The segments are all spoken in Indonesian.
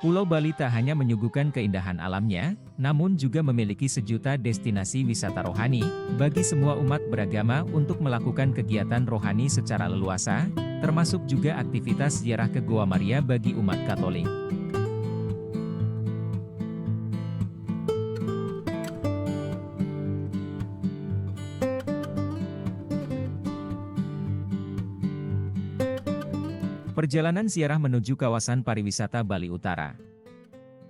Pulau Bali tak hanya menyuguhkan keindahan alamnya, namun juga memiliki sejuta destinasi wisata rohani, bagi semua umat beragama untuk melakukan kegiatan rohani secara leluasa, termasuk juga aktivitas ziarah ke Goa Maria bagi umat Katolik. Perjalanan ziarah menuju kawasan pariwisata Bali Utara.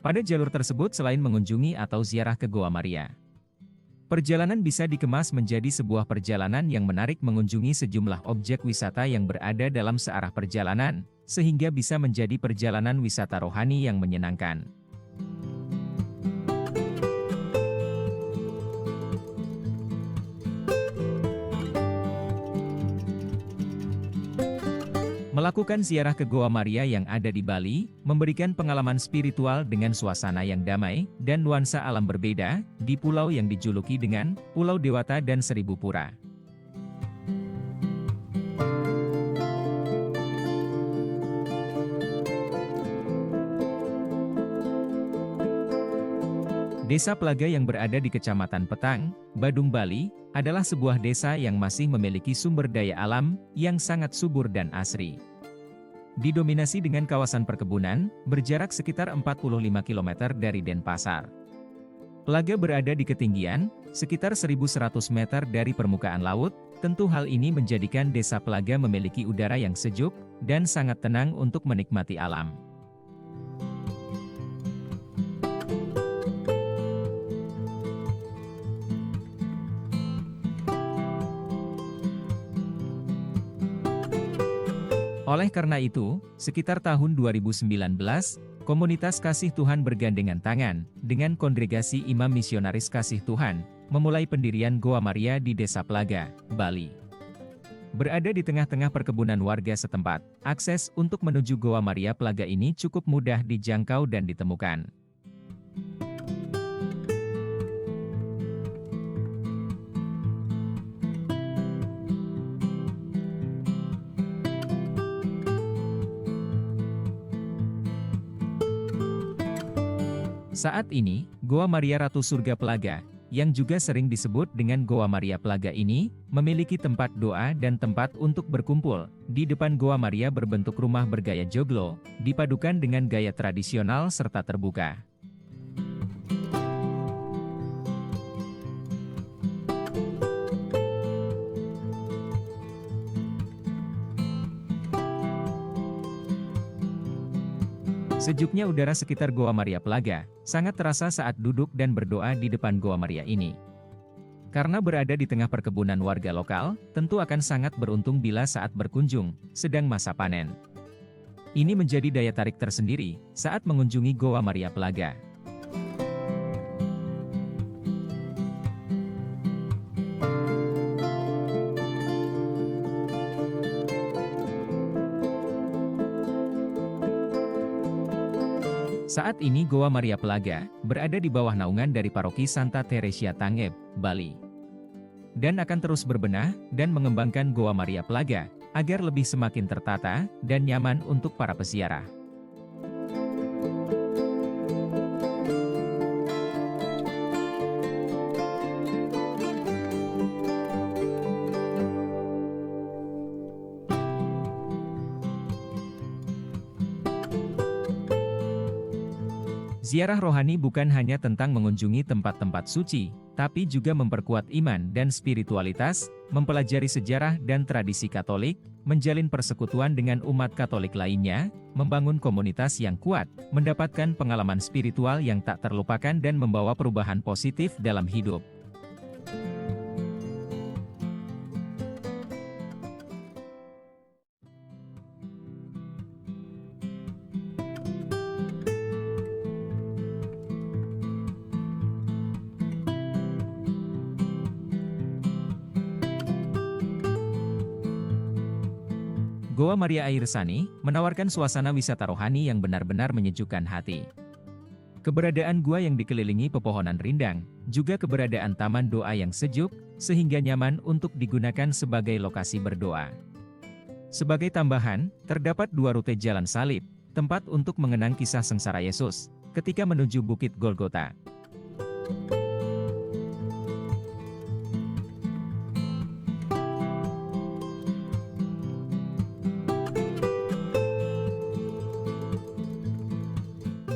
Pada jalur tersebut selain mengunjungi atau ziarah ke Goa Maria, perjalanan bisa dikemas menjadi sebuah perjalanan yang menarik mengunjungi sejumlah objek wisata yang berada dalam searah perjalanan, sehingga bisa menjadi perjalanan wisata rohani yang menyenangkan. Melakukan ziarah ke Goa Maria yang ada di Bali, memberikan pengalaman spiritual dengan suasana yang damai, dan nuansa alam berbeda, di pulau yang dijuluki dengan Pulau Dewata dan Seribu Pura. Desa Pelaga yang berada di Kecamatan Petang, Badung, Bali, adalah sebuah desa yang masih memiliki sumber daya alam yang sangat subur dan asri. Didominasi dengan kawasan perkebunan, berjarak sekitar 45 km dari Denpasar. Pelaga berada di ketinggian, sekitar 1.100 meter dari permukaan laut, tentu hal ini menjadikan desa Pelaga memiliki udara yang sejuk, dan sangat tenang untuk menikmati alam. Oleh karena itu, sekitar tahun 2019, komunitas Kasih Tuhan bergandengan tangan dengan Kongregasi Imam Misionaris Kasih Tuhan, memulai pendirian Goa Maria di Desa Pelaga, Bali. Berada di tengah-tengah perkebunan warga setempat, akses untuk menuju Goa Maria Pelaga ini cukup mudah dijangkau dan ditemukan. Saat ini, Goa Maria Ratu Surga Pelaga, yang juga sering disebut dengan Goa Maria Pelaga ini, memiliki tempat doa dan tempat untuk berkumpul. Di depan Goa Maria berbentuk rumah bergaya joglo, dipadukan dengan gaya tradisional serta terbuka. Sejuknya udara sekitar Goa Maria Pelaga, sangat terasa saat duduk dan berdoa di depan Goa Maria ini. Karena berada di tengah perkebunan warga lokal, tentu akan sangat beruntung bila saat berkunjung, sedang masa panen. Ini menjadi daya tarik tersendiri, saat mengunjungi Goa Maria Pelaga. Saat ini Goa Maria Pelaga, berada di bawah naungan dari Paroki Santa Teresia Tangeb, Bali. Dan akan terus berbenah, dan mengembangkan Goa Maria Pelaga, agar lebih semakin tertata, dan nyaman untuk para peziarah. Ziarah rohani bukan hanya tentang mengunjungi tempat-tempat suci, tapi juga memperkuat iman dan spiritualitas, mempelajari sejarah dan tradisi Katolik, menjalin persekutuan dengan umat Katolik lainnya, membangun komunitas yang kuat, mendapatkan pengalaman spiritual yang tak terlupakan dan membawa perubahan positif dalam hidup. Goa Maria Air Sani, menawarkan suasana wisata rohani yang benar-benar menyejukkan hati. Keberadaan gua yang dikelilingi pepohonan rindang, juga keberadaan taman doa yang sejuk, sehingga nyaman untuk digunakan sebagai lokasi berdoa. Sebagai tambahan, terdapat 2 rute jalan salib, tempat untuk mengenang kisah sengsara Yesus ketika menuju Bukit Golgota.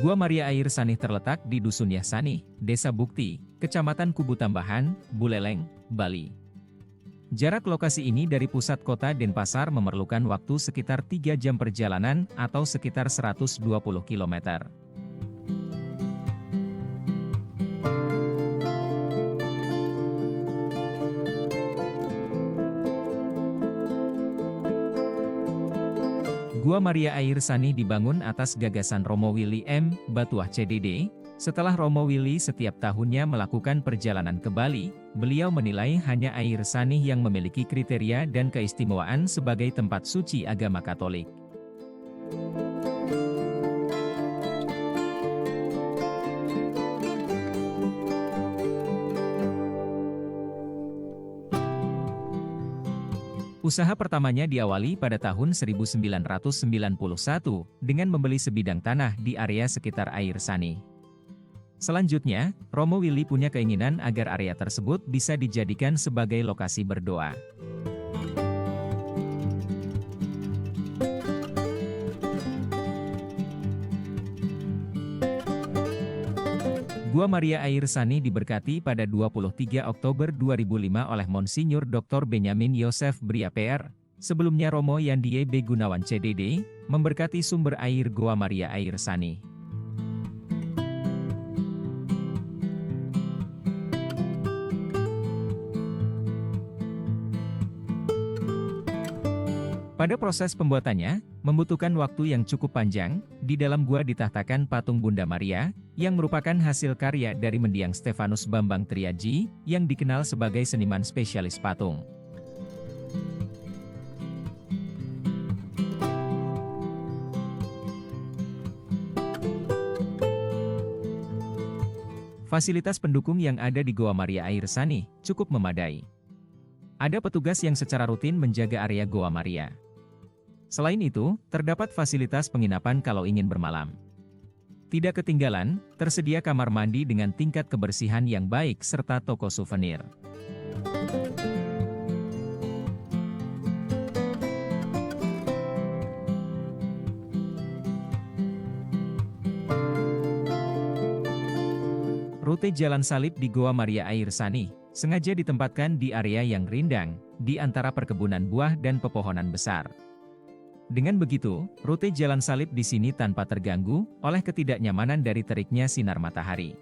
Gua Maria Air Sanih terletak di Dusun Yahsanih, Desa Bukti, Kecamatan Kubu Tambahan, Buleleng, Bali. Jarak lokasi ini dari pusat kota Denpasar memerlukan waktu sekitar 3 jam perjalanan atau sekitar 120 km. Gua Maria Air Sanih dibangun atas gagasan Romo Willy M. Batuah CDD. Setelah Romo Willy setiap tahunnya melakukan perjalanan ke Bali, beliau menilai hanya Air Sanih yang memiliki kriteria dan keistimewaan sebagai tempat suci agama Katolik. Usaha pertamanya diawali pada tahun 1991 dengan membeli sebidang tanah di area sekitar Air Sanih. Selanjutnya, Romo Willy punya keinginan agar area tersebut bisa dijadikan sebagai lokasi berdoa. Gua Maria Air Sanih diberkati pada 23 Oktober 2005 oleh Monsinyur Dr. Benyamin Yosef Bria PR. Sebelumnya Romo Yandie B. Gunawan CDD, memberkati sumber air Gua Maria Air Sanih. Pada proses pembuatannya, membutuhkan waktu yang cukup panjang. Di dalam gua ditahtakan patung Bunda Maria, yang merupakan hasil karya dari mendiang Stefanus Bambang Triaji, yang dikenal sebagai seniman spesialis patung. Fasilitas pendukung yang ada di Gua Maria Air Sanih cukup memadai. Ada petugas yang secara rutin menjaga area Gua Maria. Selain itu, terdapat fasilitas penginapan kalau ingin bermalam. Tidak ketinggalan, tersedia kamar mandi dengan tingkat kebersihan yang baik serta toko souvenir. Rute Jalan Salib di Gua Maria Air Sanih sengaja ditempatkan di area yang rindang, di antara perkebunan buah dan pepohonan besar. Dengan begitu, rute Jalan Salib di sini tanpa terganggu oleh ketidaknyamanan dari teriknya sinar matahari.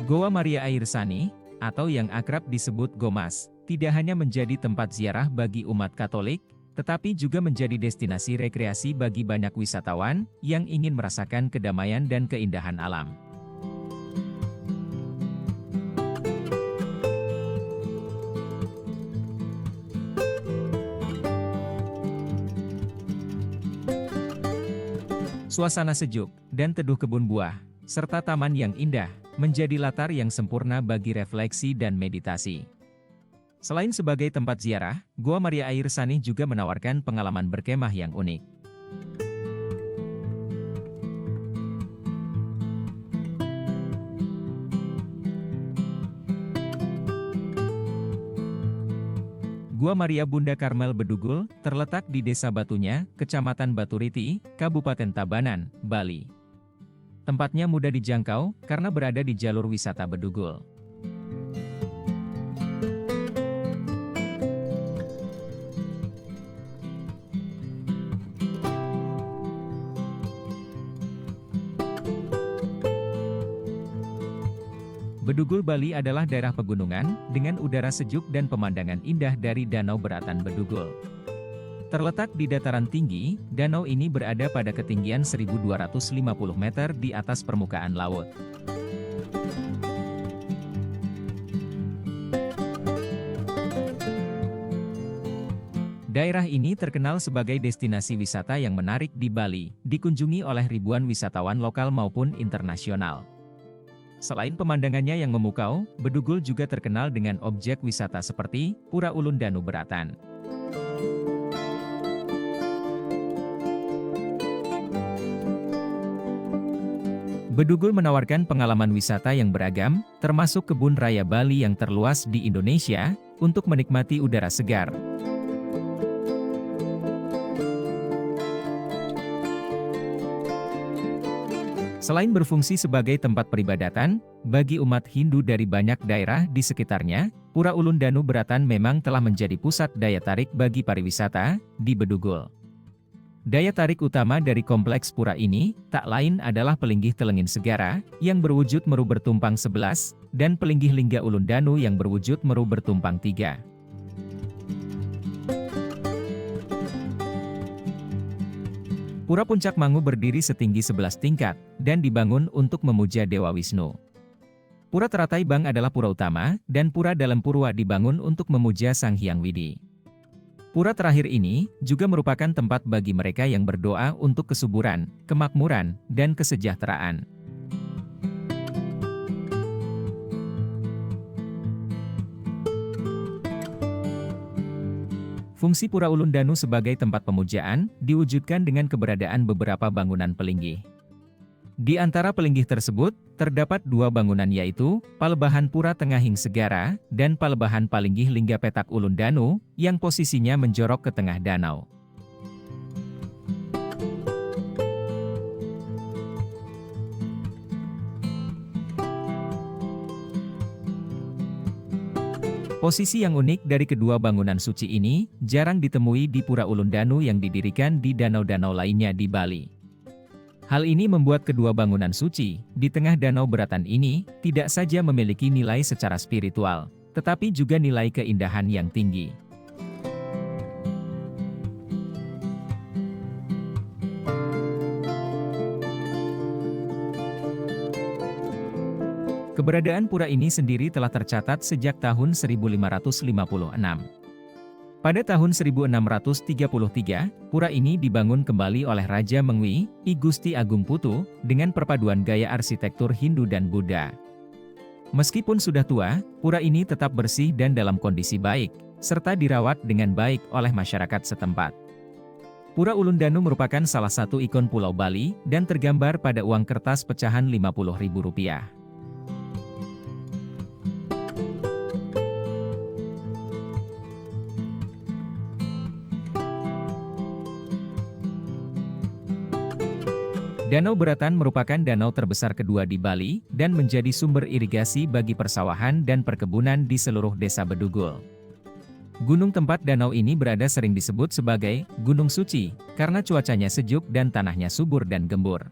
Gua Maria Air Sanih, atau yang akrab disebut Gomas, tidak hanya menjadi tempat ziarah bagi umat Katolik, tetapi juga menjadi destinasi rekreasi bagi banyak wisatawan yang ingin merasakan kedamaian dan keindahan alam. Suasana sejuk dan teduh kebun buah, serta taman yang indah, menjadi latar yang sempurna bagi refleksi dan meditasi. Selain sebagai tempat ziarah, Gua Maria Air Sanih juga menawarkan pengalaman berkemah yang unik. Gua Maria Bunda Karmel Bedugul terletak di Desa Batunya, Kecamatan Baturiti, Kabupaten Tabanan, Bali. Tempatnya mudah dijangkau karena berada di jalur wisata Bedugul. Bedugul Bali adalah daerah pegunungan, dengan udara sejuk dan pemandangan indah dari Danau Beratan Bedugul. Terletak di dataran tinggi, danau ini berada pada ketinggian 1.250 meter di atas permukaan laut. Daerah ini terkenal sebagai destinasi wisata yang menarik di Bali, dikunjungi oleh ribuan wisatawan lokal maupun internasional. Selain pemandangannya yang memukau, Bedugul juga terkenal dengan objek wisata seperti Pura Ulun Danu Beratan. Bedugul menawarkan pengalaman wisata yang beragam, termasuk kebun raya Bali yang terluas di Indonesia, untuk menikmati udara segar. Selain berfungsi sebagai tempat peribadatan, bagi umat Hindu dari banyak daerah di sekitarnya, Pura Ulun Danu Beratan memang telah menjadi pusat daya tarik bagi pariwisata di Bedugul. Daya tarik utama dari kompleks pura ini, tak lain adalah Pelinggih Telengin Segara, yang berwujud meru bertumpang 11, dan Pelinggih Lingga Ulun Danu yang berwujud meru bertumpang 3. Pura Puncak Mangu berdiri setinggi 11 tingkat, dan dibangun untuk memuja Dewa Wisnu. Pura Teratai Bang adalah pura utama, dan pura dalam Purwa dibangun untuk memuja Sang Hyang Widi. Pura terakhir ini, juga merupakan tempat bagi mereka yang berdoa untuk kesuburan, kemakmuran, dan kesejahteraan. Fungsi Pura Ulun Danu sebagai tempat pemujaan, diwujudkan dengan keberadaan beberapa bangunan pelinggih. Di antara pelinggih tersebut, terdapat 2 bangunan yaitu, Palebahan Pura Tengahing Segara, dan Palebahan Palinggih Lingga Petak Ulun Danu, yang posisinya menjorok ke tengah danau. Posisi yang unik dari kedua bangunan suci ini, jarang ditemui di Pura Ulun Danu yang didirikan di danau-danau lainnya di Bali. Hal ini membuat kedua bangunan suci, di tengah Danau Beratan ini, tidak saja memiliki nilai secara spiritual, tetapi juga nilai keindahan yang tinggi. Keberadaan pura ini sendiri telah tercatat sejak tahun 1556. Pada tahun 1633, pura ini dibangun kembali oleh Raja Mengwi, I Gusti Agung Putu, dengan perpaduan gaya arsitektur Hindu dan Buddha. Meskipun sudah tua, pura ini tetap bersih dan dalam kondisi baik, serta dirawat dengan baik oleh masyarakat setempat. Pura Ulun Danu merupakan salah satu ikon Pulau Bali, dan tergambar pada uang kertas pecahan Rp50.000. Danau Beratan merupakan danau terbesar kedua di Bali, dan menjadi sumber irigasi bagi persawahan dan perkebunan di seluruh desa Bedugul. Gunung tempat danau ini berada sering disebut sebagai Gunung Suci, karena cuacanya sejuk dan tanahnya subur dan gembur.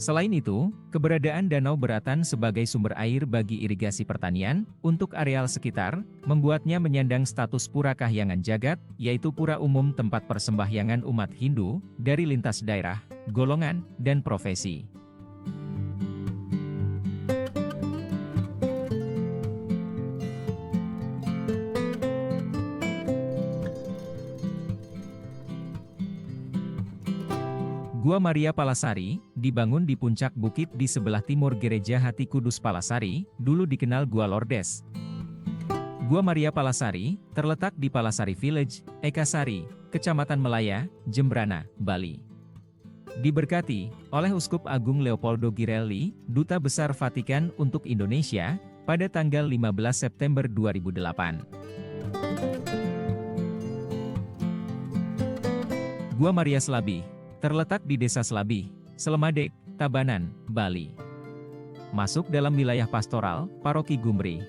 Selain itu, keberadaan Danau Beratan sebagai sumber air bagi irigasi pertanian, untuk areal sekitar, membuatnya menyandang status Pura Kahyangan Jagat, yaitu pura umum tempat persembahyangan umat Hindu, dari lintas daerah, golongan, dan profesi. Gua Maria Palasari, dibangun di puncak bukit di sebelah timur Gereja Hati Kudus Palasari, dulu dikenal Gua Lordes. Gua Maria Palasari, terletak di Palasari Village, Ekasari, Kecamatan Melaya, Jembrana, Bali. Diberkati oleh Uskup Agung Leopoldo Girelli, Duta Besar Vatikan untuk Indonesia, pada tanggal 15 September 2008. Gua Maria Selabih, terletak di Desa Selabih, Selemadeg, Tabanan, Bali. Masuk dalam wilayah pastoral, Paroki Gumri.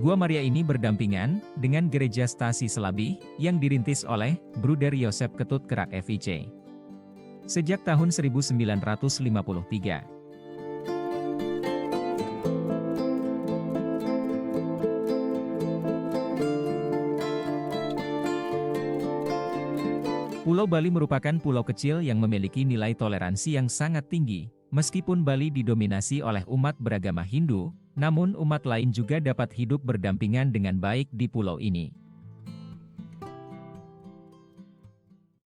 Gua Maria ini berdampingan dengan Gereja Stasi Selabih, yang dirintis oleh Bruder Yosep Ketut Kerak FIC. Sejak tahun 1953. Pulau Bali merupakan pulau kecil yang memiliki nilai toleransi yang sangat tinggi. Meskipun Bali didominasi oleh umat beragama Hindu, Namun umat lain juga dapat hidup berdampingan dengan baik di pulau ini.